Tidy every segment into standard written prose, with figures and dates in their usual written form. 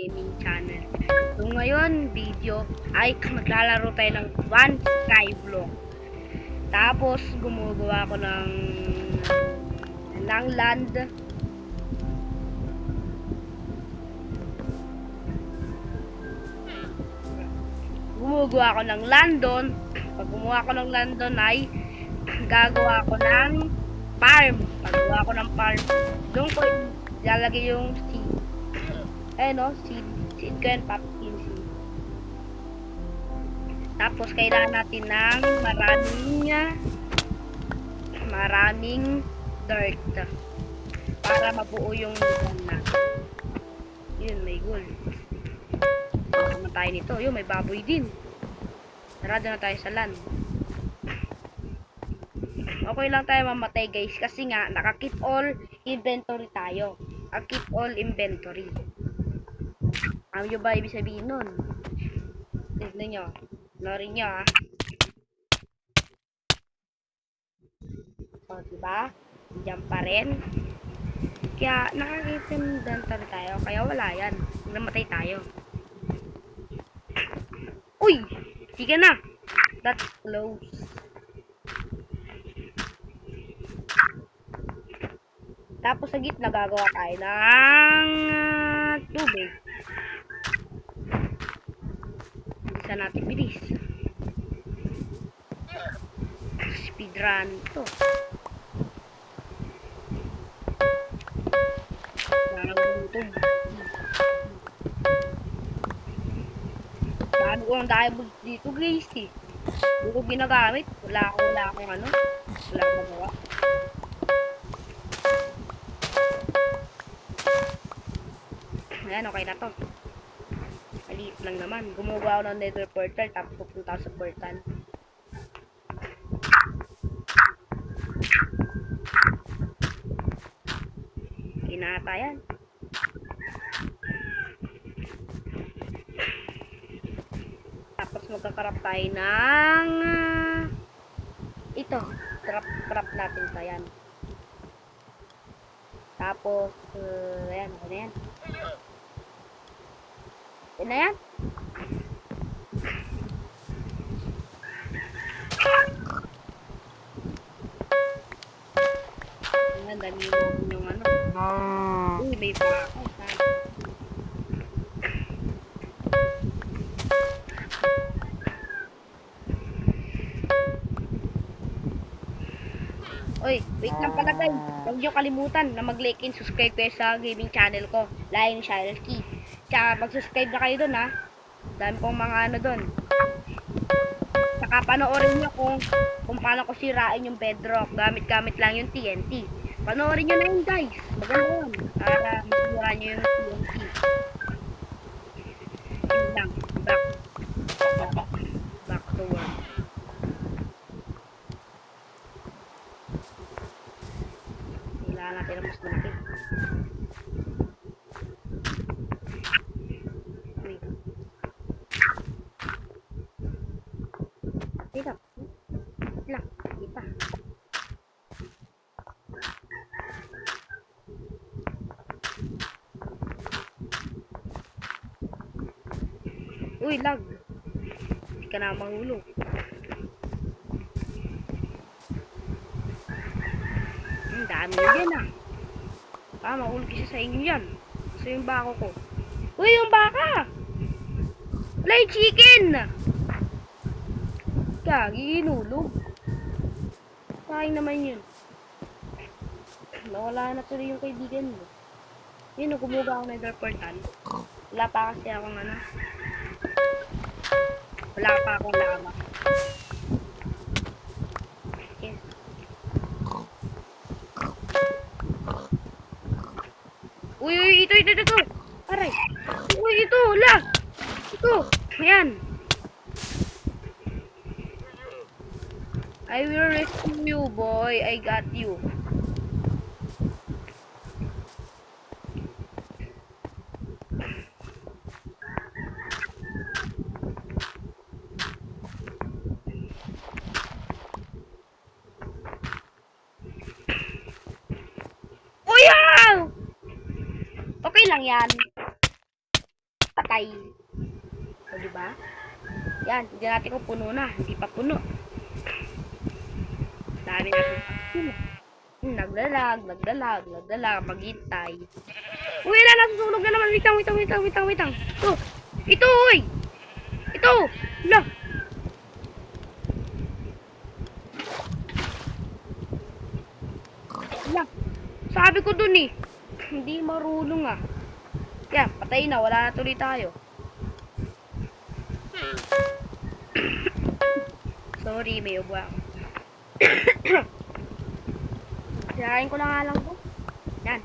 gaming channel. So ngayon, video ay maglalaro tayo ng One Skyblock. Tapos gumagawa ko ng land. Gumagawa ko ng London. Pag gumawa ko ng London ay gagawa ko ng farm. Paggawa ko ng farm, doon ko ilalagay yung seed. Seed ko yan, pumpkin seed. Tapos kailangan natin ng maraming dirt para mabuo yung lupan natin. Yun, may gold. Naman tayo nito. Yun, may baboy din. Sarado na tayo sa land. Okay lang tayo mamatay guys kasi nga naka-keep all inventory tayo. Keep all inventory. Ano yung ba ibig sabihin nun? Tignan nyo. Norin nyo ha. O, diba? Diyan pa rin. Kaya naka-keep inventory tayo. Kaya wala yan. Namatay tayo. Uy! Sige na! That's close. Tapos sa gitna gagawa tayo ng tubig. Bisa natin bilis. Speedrun ito. Bago ko ang diamond dito guys eh. Hindi ko ginagamit. Wala akong ano. Wala akong magawa. Ayan, okay na to. Maliit lang naman. Gumawa ako ng nether portal tapos pupunta sa portal. Kinata yan. Tapos magkakarap tayo ng ito. Trap natin sa yan. Tapos ayan, ano yan. Yan na yan. Ayan, dali yung ano. Uy, may baka. Oy, wait lang pala guys. Huwag niyo kalimutan na mag-like and subscribe kayo sa gaming channel ko. Lion Channel Key. Tsaka mag-subscribe na kayo dun ha. Dami kong mga ano dun. Tsaka panoorin nyo kung paano ko sirain yung bedrock. Gamit lang yung TNT. Panoorin nyo na yun guys. Maganda yun. Para masira nyo yung TNT. Yun lang. Back to work. Kailangan natin ang mas malaki. Tidak. Lang, di pa. Uy, lag. Hindi ka na mahulog. Dami nyo yan ah. Mahulog isa sa inyo yan. Gusto yung bako ko. Uy, yung baka! Wala yung chicken! Gagi, inulog. Sayang naman yun. Nawala na tuloy yung kaibigan mo. Yun, gumuga ako ng nether portal. Wala pa kasi akong ano. Wala pa akong lama. Yes. Uy, ito. Aray. Uy, ito, la. Ito. Ayan. I will rescue you, boy. I got you. Uy, okay lang yan. maghintay. O, diba? Yan, tignan natin kung puno na. Hindi pa puno. Dami natin. Naglalag, maghintay. Uy, na, nasusunog na naman. Wait lang. Ito, uy! Ito! Hala! Hala! Sabi ko dun eh. Hindi marunong ah. Yan, patay na. Wala na tuloy tayo. Sorry, may ubo ako. Sirain ko na nga lang to. Yan.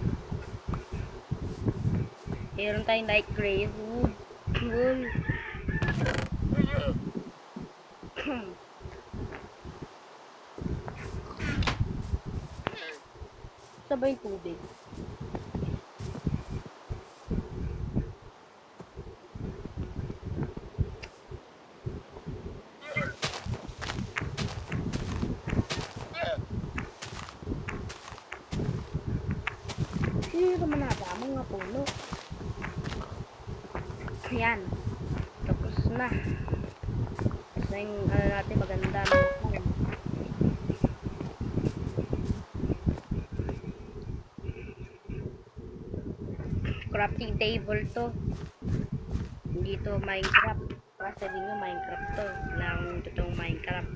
Meron tayong light gray wood. Wool. Sabay tubig. Sino naman naba? Mga puno. Ayan. Tapos na. Tapos na yung ano natin maganda. Crafting table to. Hindi to Minecraft. Kasi din yung Minecraft to. Wala akong totoong Minecraft.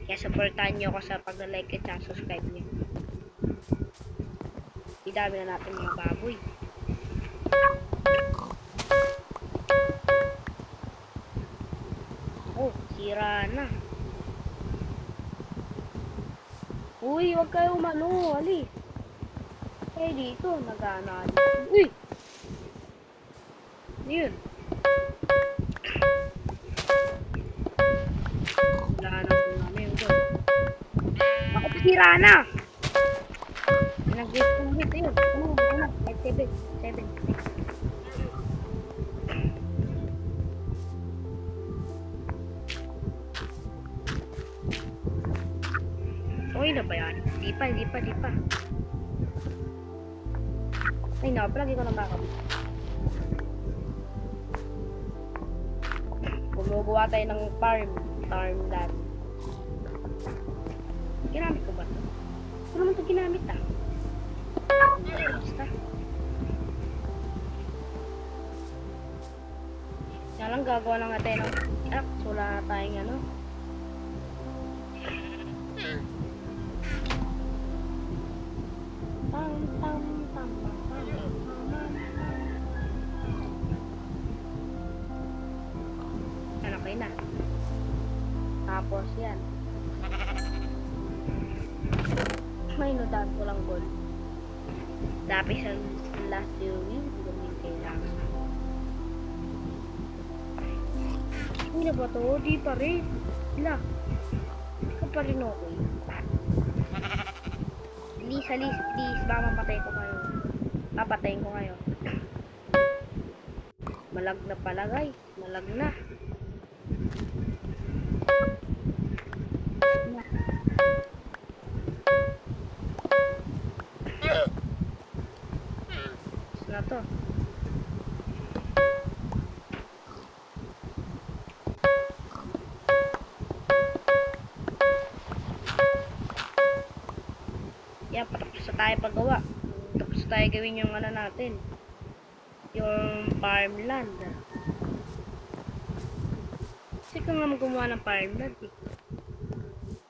Kaya supportahan nyo ako sa pag-like at subscribe nyo. Idami na natin mga baboy. Oh, sira na. Uy, wag kayo umano. Ali. Eh, dito. Nagana. Uy! Ano yun? Wala na po namin. Ako, sira na. Nag-gate kong hit. Ayun. Ano? 7. Okay na ba yan? Di pa. Ay, palagi ko ng backup. Gumagawa tayo ng farmland. Ginamit ko ba ito? Ito naman ito ginamit ah. Basta. Yan lang, gagawa lang natin ng wala na tayong ano. Okay na. Tapos yan. May notat ko lang gold. Dapis ang last year yung kailangan. Hindi na ba ito? Di pa rin. Wala. Hindi ka pa rin okay. Please. Baka mapatay ko kayo. Papatayin ko kayo. Malag na pala guys. Malag na. Na to. Yan, patapos na tayo paggawa. Tapos tayo gawin yung ano natin. Yung farmland. Kasi ka nga gumawa ng farmland eh.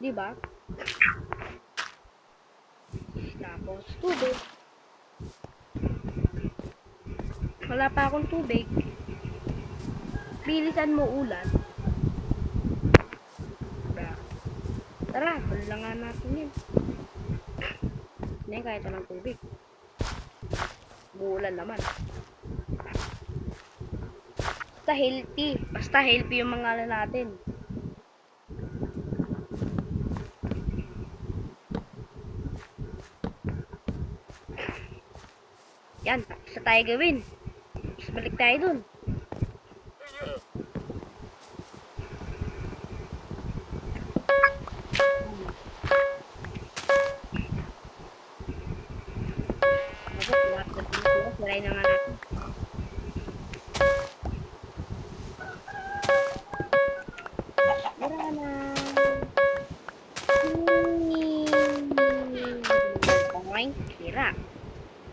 Diba? Tapos tubig. Wala pa akong tubig. Bilisan mo ulan. Tara, kulangan natin yun. Hindi, kahit walang tubig. Buulan naman. Basta healthy yung mga ano natin. Yan, tapos na tayo gawin. Tapos balik tayo dun. Siray na nga natin.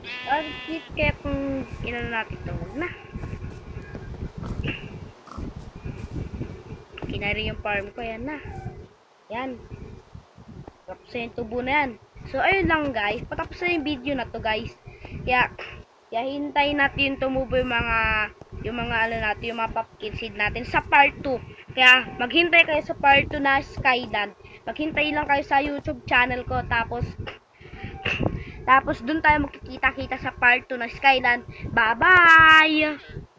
Bakit kaya kung inano natin ito? Huwag na. Kinari yung farm ko. Yan na. Yan. Tapos na yung tubo na yan. So, ayun lang guys. Patapos na yung video na to guys. Kaya hintayin natin tumubo yung mga ano natin, yung mga pumpkin seed natin sa part 2. Kaya maghintay kayo sa part 2 na Skyland. Maghintay lang kayo sa YouTube channel ko. Tapos dun tayo magkikita-kita sa part 2 na Skyland. Bye-bye!